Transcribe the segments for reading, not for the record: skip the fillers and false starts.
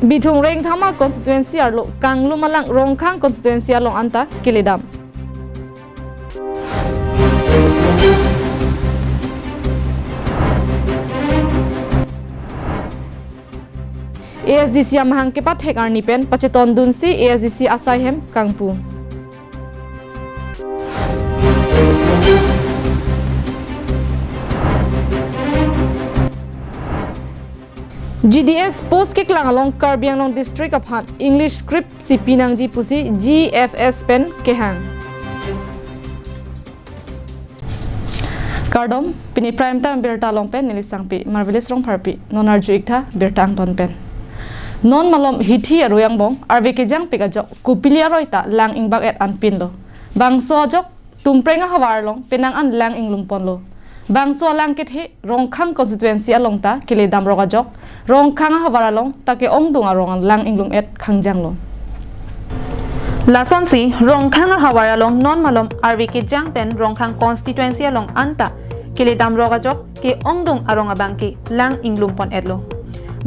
Bithung reng thama constituency arlo kanglu malang rongkhang constituency along anta kilidam. ASDC amahang kepat hekar nipen pacheton dunsi ASDC asaihem kangpu. GDS post ke klang along Karbiang long district aphan English script si pinangji pusi GFS pen kehang. Kardom pini prime time berta long pen nilisang pi marvelous long parpi nonarju ikta bertang ton pen. Non malom hithi aroyang bong arve ke jang pekajok kupili aroita lang ingbak et anpin lo. Bang so ajok tumprenga hawar long penang an lang inglumpon lo. Bang so lang ket he rongkhang constituency along ta kilidam rogajok rongkhang hawar along take ongdung arong lang inglum et khangjang lo. Lason si rongkhang hawar along non malom arve ke jang pen rongkhang constituency along anta kilidam rogajok ke ongdung arong abangki lang inglumpon et lo.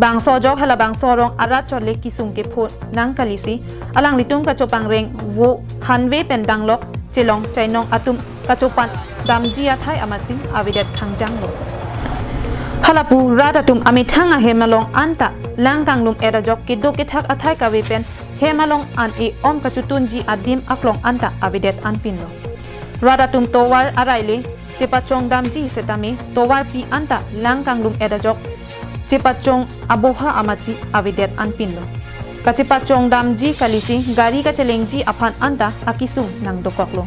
Bang sojok hala bang sorong arat chole kisung ke pho nang kalisi alang litum ka chopang reng wo hanwe pendang lok chelong chainong atum ka chopan damji athai amasim avidet khangjang lo hala pu radatum amithanga hemalong anta langkanglum era jok ke do ke thak athai ka we pen hemalong an e om ka chutunji adim aklong anta avidet anpin lo radatum towar araile chepachong damji setami towar pi anta langkanglum era jok Cipacong aboha amasi avidet anpinlo. Kacipacong damji kalisi gari kacelengji apan anta akisung nang dokoklo.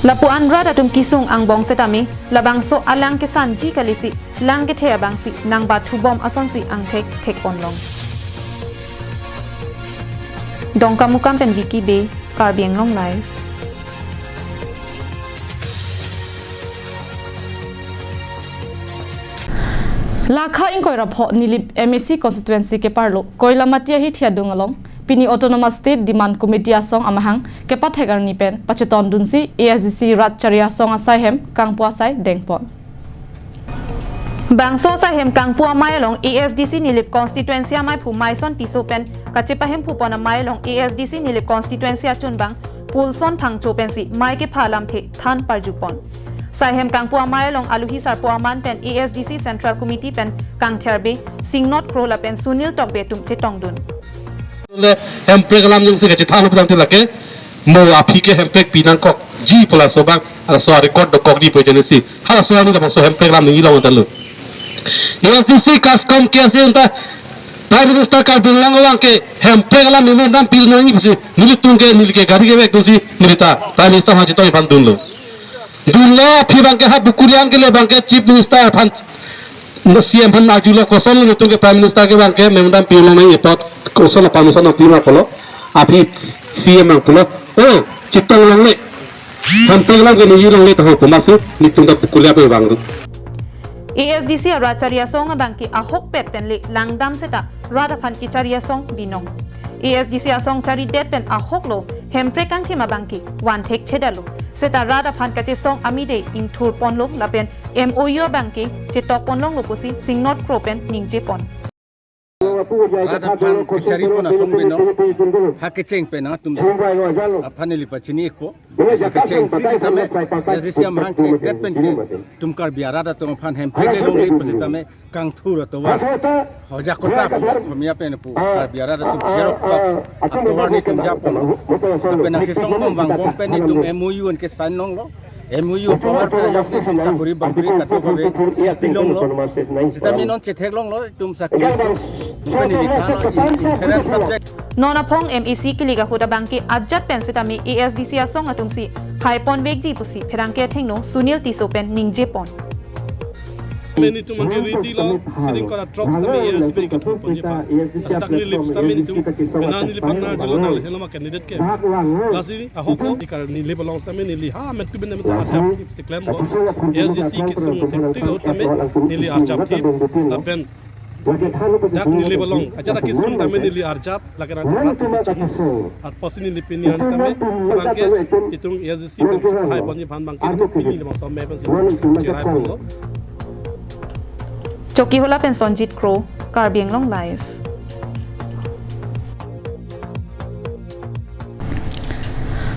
Lapuan radatum kisung ang bong setami labangso alang kesanji kalisi lang kethea bangsi nang batu bom asonsi ang tek onlong. Dongkamukam pen wiki be Karbiang long live. Lakha in koira pho nilip MSC constituency ke parlo koila matia hi thiadung along pini autonomous state demand committee asong amahang ke pathegar ni pen pacheton dunsi ASDC ratcharia song asaihem kangpua sai dengpon Bangso sahem kangpua mailong ASDC nilip constituency amai phu maison tiso pen kachepahem phu pona mailong ASDC nilip constituency achun bang pulson phangcho pensi mai ke phalam the than parjupon Sahem kangpua mailong aluhi sarpo aman pen ASDC Central Committee pen kangtherbe singnot krola pen Sunil Tokbe tum chetong dun. Le hempre kalam yung sige chithano pudam tilake mo apike hempre pinang kok ji pula sobang ala so record do kok di pojenesi hala so ani da so hempre kalam ni long talu. ASDC kaskom ke ase unta Prime Minister ka bilang wang ke hempre kalam ni ndam pilna ni bisi nilitung ke nilke gari ke ek dosi nilita Prime Minister ha chitoi pan dun lo. Dunia phi bangke ha bukurian ke le bangke chief minister phan CM phan ajula koson ni tung ke prime minister ke bangke memang piolo mai etot koson permission of pima polo api CM ang polo oh chitang lang le han teglang ke ni lang le tahu pemasu ni tung ke bukuria pe bangru ASDC Racharia Song bangki ahok pet pen le langdam seta rada phan ki charia song binong ASDC asong chari det pen ahok lo hempre kang thima bangki wan thek thedalo seta rada phan kache song amide in thur ponlo lapen MOU bangki chetok ponlong lopusi singnot kropen ningje pon rada phan kichari pona song bino hakecheng pena tum aphaneli pachini ekpo hakecheng sisitame yazisiam hangke det pen ke tum kar biarada tum phan hempre le long le pasitame kang thura to wa hoja kota khomia pen pu kar biarada tum chero atowar ni tum japon pen si song bom bang bom pen ni tum MOU ke sign long lo MOU power pe yok se sakuri bakuri katu kobe pilong lo sitami non chethek long lo tum sakuri pen ni thana inherent subject Nona pong MEC kiliga huda bangki ajat pen sitami ASDC asong atumsi haipon vegji pusi pherangke thengno Sunil Tisopen ningje pon Meni tu mangke ridi lo sering kora trucks tami ASDC pe ikut ponje pa astak ni lips tami ni tu benani li pangna jelo na le helama candidate ke lasi ahok lo ikar ni le belongs tami ni li ha met tu ben ta achap se claim lo ASDC ki sung te go tami ni li achap thi apen dak ni le belong acha ta ki sung tami ni li arjap lakana at posini li pinian tami bangke itung ASDC pe hai pon ni bhan bangke pini le so me pe se chirai pon lo Choki Hola pen Sonjit Crow, Karbi Anglong Live.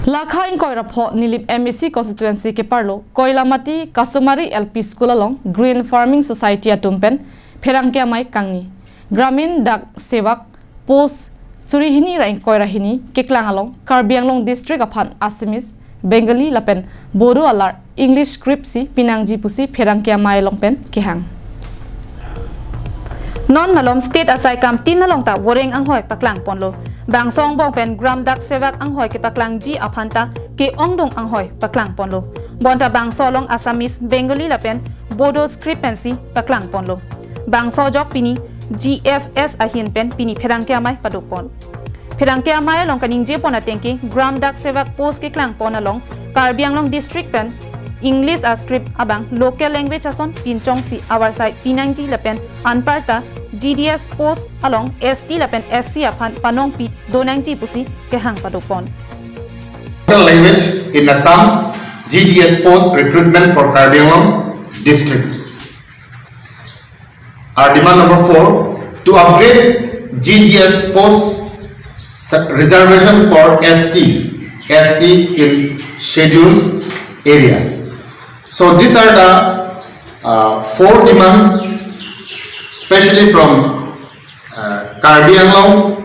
Lakha in Koirapho Nilip MEC constituency ke parlo Koilamati Kasumari LP School along Green Farming Society atumpen Pherangkia mai Kangi Gramin Dak Sevak Post Surihini Rain Koirahini Keklang along Karbi Anglong district upon Assamese Bengali lapen Bodo alar English script si Pinangji pusi Pherangkia mai longpen kehang Non malom state asai kam tin na long ta woreng ang hoy paklang ponlo bang song bong pen gram dak sevak ang hoy ke paklang ji aphanta ke ongdong ang hoy paklang ponlo bonta bang solong Assamese Bengali lapen Bodo script pen si paklang ponlo bang sojok pini GFS ahin pen pini Pherangkia mai paduk pon Pherangkia mai long kaning je pon atengki gram dak sevak post ke klang pon along Karbi Anglong district pen English as script abang local language ason pinchong si our side pinangji lapen anparta GDS post along ST lapen SC apan panong pi donangji pusi kehang padupon. Local language in Assam GDS post recruitment for Karbi Anglong district. Our demand number 4 to upgrade GDS post reservation for ST SC in schedules area. So these are the 4 demands, especially from Karbi Anglong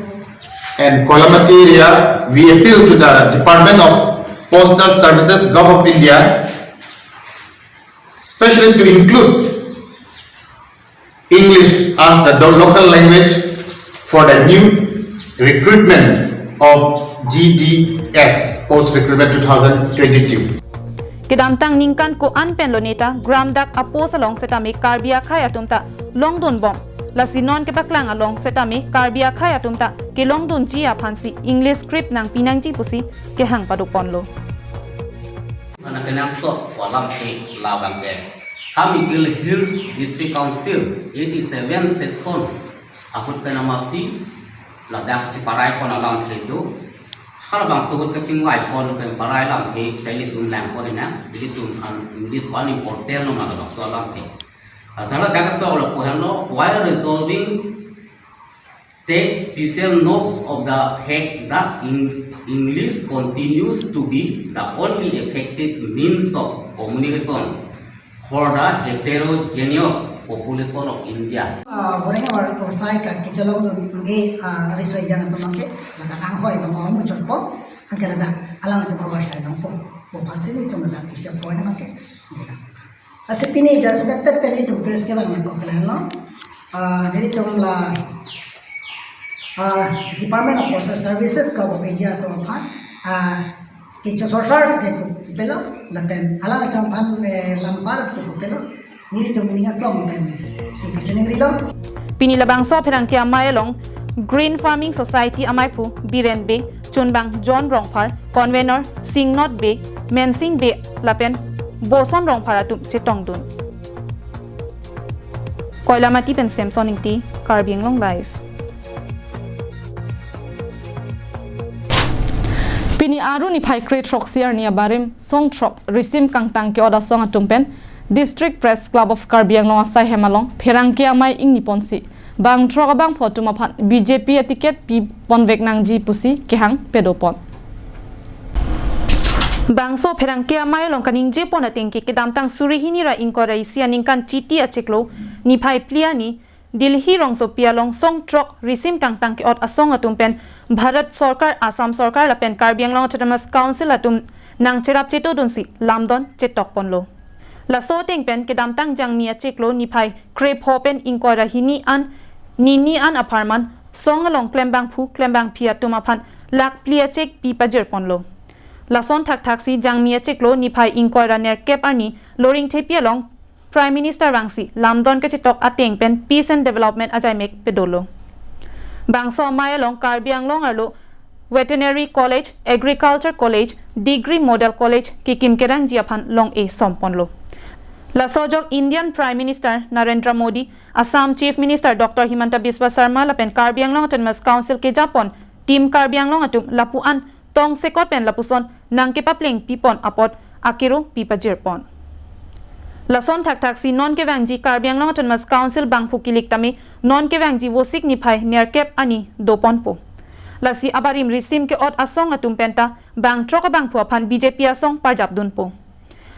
and Kolamati area. We appeal to the Department of Postal Services, Gov of India, especially to include English as the local language for the new recruitment of GDS post recruitment 2022. Kedamtang ningkan ko anpen lo neta gram dak apo salong setami Karbia khai atumta longdon bom la sinon ke paklang along setami Karbia khai atumta ke longdon ji aphansi English script nang pinangji pusi ke hang padupon lo ana kenang so walam ke labang ke kami Gil Hills District Council 87 session akut kana masi la dak ci parai kon alam thedo Halabang suhut kecing wai pon ke parai lam the tele tun lang pon na jadi tun English paling important no na so lam the asala dagat to lo pohano while resolving take special notes of the fact that English continues to be the only effective means of communication for the heterogeneous population of India. Orang yang bersai kan kisah lagu ni risoi jangan tu mangke, lada angkoi bangau muncul pun, angke lada alam itu bawa saya nampu, bukan sini cuma lada kisah poin mangke. Asyik ini jadi sebetul tadi tu press ke bang aku kalian lo, jadi tu lah Department of Postal Services Gov of India tu apa, kisah sosial tu pelo, lapen alam itu pan lampar tu pelo. Ni tu mengingat long pen si kucing rilong pinilabang so Pherangkia mai long Green Farming Society amai pu Biren Be Chunbang John Rongphar Convener Singnot Be Mensing Be lapen Boson Rongphar atum chetong dun Koilamati pen Samson ingti Karbi Anglong Live. Pini aru ni phai create rock siar ni abarim song trok risim kangtang ke oda song atumpen District Press Club of Karbi Anglong asai hemalong Pherangkia mai ing niponsi bang trok abang photo maphan BJP etiket pi ponvek nang ji pusi kehang pedopon Bangso Pherangkia mai long kaning je pon atengki kedamtang surihini ra inquiry sia ningkan chiti acheklo ni phai plia ni Delhi rong so pialong song trok risim kangtang ke ot asong atumpen Bharat Sarkar Assam Sarkar lapen Karbi Anglong Autonomous Council atum nang cherap cheto dunsi lamdon chetok ponlo La so teng pen kedamtang jang mia cheklo ni phai crep hopen inquiry hini an ni an apartment song along klembang phia tuma phan lak plia chek pi pajer ponlo La son thak si jang mia cheklo ni phai inquiry ner kep ani loring thepia long Prime Minister Wangsi lamdon ke chetok ateng pen peace and development ajai mek pedolo bangso mai along Karbi Anglong arlo Veterinary College Agriculture College Degree Model College kikim kerang jiaphan long e somponlo La sojok Indian Prime Minister Narendra Modi, Assam Chief Minister Dr. Himanta Biswa Sarma lapen Karbi Anglong Autonomous Council ke Japon, Team Karbi Anglong atum lapuan tong sekot pen lapuson nang kepapleng pipon apot akiru pipajirpon. Lason thak si non ke wangji Karbiang Long Autonomous Council bang phukilik tami non ke wangji wosik niphai nerkep ani dopon po. Lasi abarim risim ke ot asong atum penta bang troka bang phua phan BJP asong parjap dun po.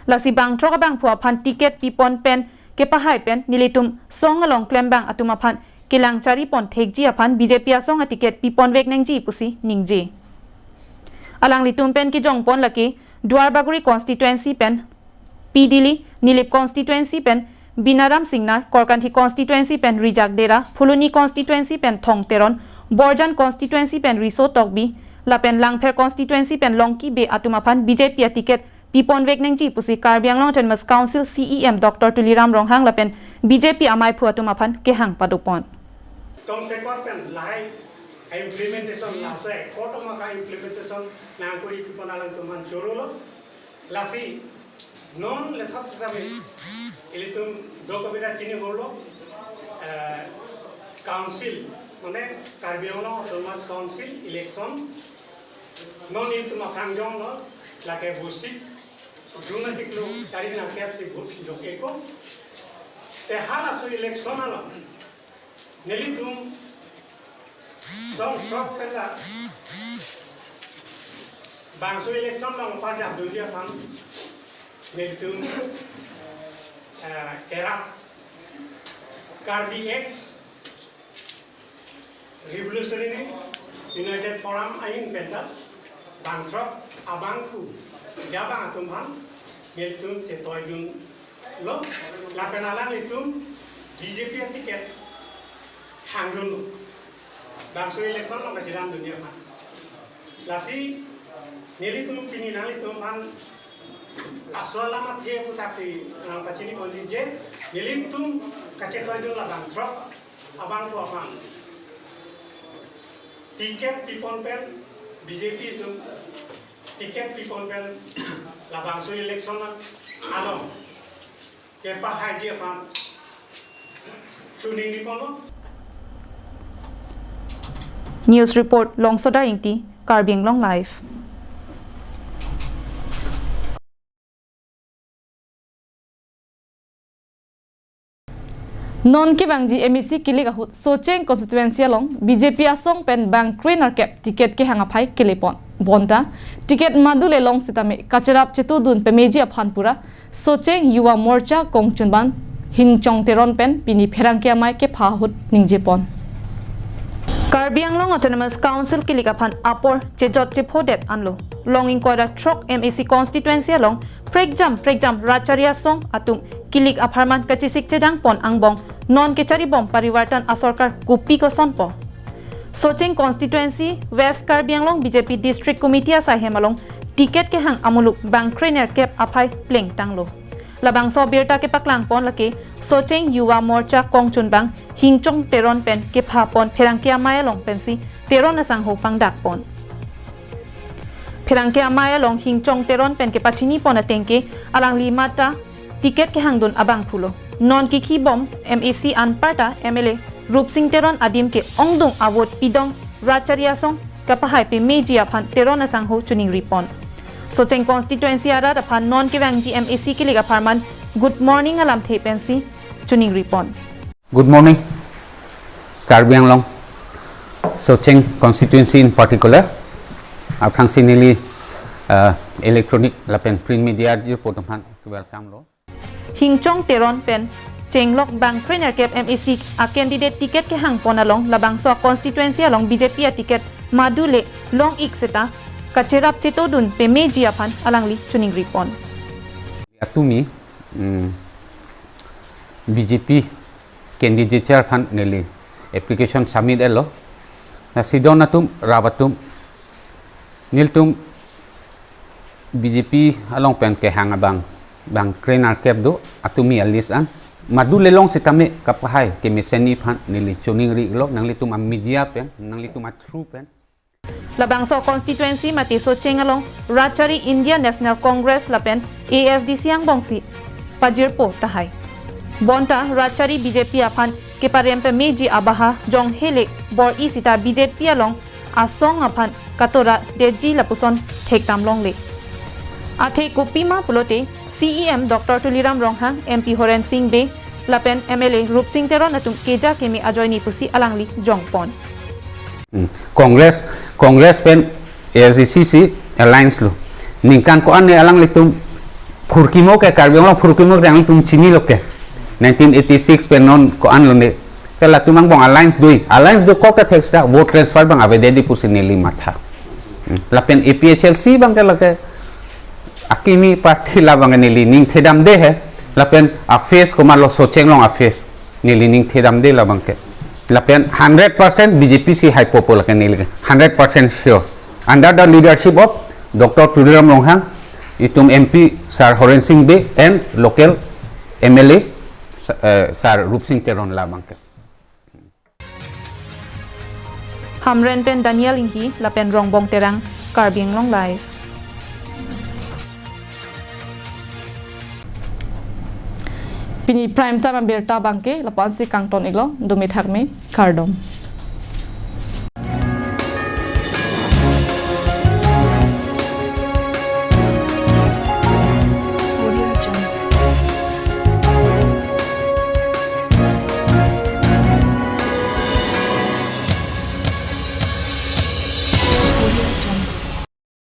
Lasi bang troka bang phua phan ticket pipon pen ke pahai pen nilitum song along klem bang atuma phan kilang chari pon thekji aphan BJP asong a ticket pipon vek nangji pusi ningje. Alang litum pen ki jong pon laki Duarbaguri constituency pen Pidili Nilip constituency pen Binaram Singnar Korkanthi constituency pen Rijak Dera Phuluni constituency pen Thong Teron Borjan constituency pen Riso Tokbi Lapen Langpher constituency pen Longki Be Atumaphan BJP ticket Pipon Veknengji Pusi Karbiang Long Autonomous Council CEM Dr. Tuliram Ronghang Lapen BJP Amai Phu Atumaphan Kehang Padupon Tong sekor pen lai implementation lase koto maka implementation nangkuri pipon alang tuman churulo lasi non lethak sami ilitum dokobira chini holo council mane Karbiang Long Autonomous Council election non ilitum akangjong no lake busik juna tiklo tari na kapsi bus jokeko te hala so election alo nelitum song prop kala bangso election long pajak dunia kan nelitum era Karbi X revolutionary United Forum ayin penta bangtrop abangfu jabang atumhan nelitum cetoyun lo lakenalang litum BJP tiket hangun bangso election lo kajiran dunia kan lasi nelitum pinilang litum han aswalamat dia putaksi nang pacini kontinje nelitum kacetoyun la bangtrop abang tu abang tiket pipon pen BJP itu tiket pipon pen la bangso election along kepa haji apa tuning di pono News Report Longsodar Ingti Karbiang Long Live Non ke bangji MEC kilik ahut socheng constituency along BJP asong pen bang trainer cap ticket ke hangapai kilepon bonta ticket madule long sitame kacharap chetu dun pe meji aphanpura socheng yuwa morcha kongchunban hinchong teron pen pini pherangke amai ke phahut ningjepon Karbiang Long Autonomous Council kilik aphan apor chejot chephodet anlo longing koda trok MEC constituency along Pregjam Racharia Song atum kilik apharman kachisik chedang pon angbong non kechari bom pariwartan asorkar kupi ko sonpo Socheng constituency West Karbiang Long BJP district committee asahem along ticket ke hang amuluk bang trainer cap aphai pleng tanglo labang so birta ke paklang pon lake Socheng yuwa morcha kongchun bang hingchong teron pen ke pha pon pherangkia maya long pensi teron asang ho pangdak pon Pherangke amaya long hingchong teron pen ke pachini pon atengke alang limata ticket ke hangdon abang phulo non ki bom MEC anparta MLA Rup Singh teron adim ke ongdong awot pidong racharia song kapahai pe meji aphan teron asang ho chuning ripon Socheng constituency ara aphan non ke wangji MEC ke liga farman good morning alam the pensi chuning ripon Good morning Karbiang Long Socheng constituency in particular Apangsinili electronic lapen print media report welcome lo Hingchong teron pen chenglok bang trainer cap MEC a candidate ticket ke hang ponalong labang so constituency along BJP a ticket madule long ikseta kacherap chetodun pe meji aphan alangli chuning ripon atumi BJP candidature phan neli application submit elo na sidonatum rabatum niltum BJP along pen ke hang abang bang trainer cap do atumi alis an madule long sitame kapahai ke meseni phan nili chuning ri lo nangli tum media pen nangli tum true pen labang so constituency mati Socheng along Rachari India National Congress lapen ASD siang bongsi pajirpo tahai bonta Rachari BJP aphan ke parempe meji abaha jong hele bor isita BJP along asong aphan katora deji lapuson thektam long le athe kopima pulote CEM Dr. Tuliram Ronghang, MP Horen Singh Be, Lapen MLA Rup Singh Teron natum keja kemi ajoini pusi alangli Jongpon. Congress pen ACC alliance lo. Ningkan ko ane alang litum furkimo ke karbiong lo furkimo yang litum chini lo ke. 1986 pen non ko an lo ne. Cela tumang bong alliance do ko ka text da vote transfer bang avede di pusi nili matha. Lapen APHLC bang ke lake akimi party la bang nili ning thedam de hai. Lapen a face ko malo socheng long a face nili ning thedam de la bang ke. Lapen 100% BJP si high popular ke nili 100% sure. Under the leadership of Dr. Tuliram Ronghang, itum MP Sir Horen Singh Be and local MLA Sir Rup Singh Teron labang ke. Hamren pen Daniel Inki, Lapen Rongbong Terang, Karbing Long Live. Pini prime time ang berta bangke lapan si kangton iglo dumit hakme kardom.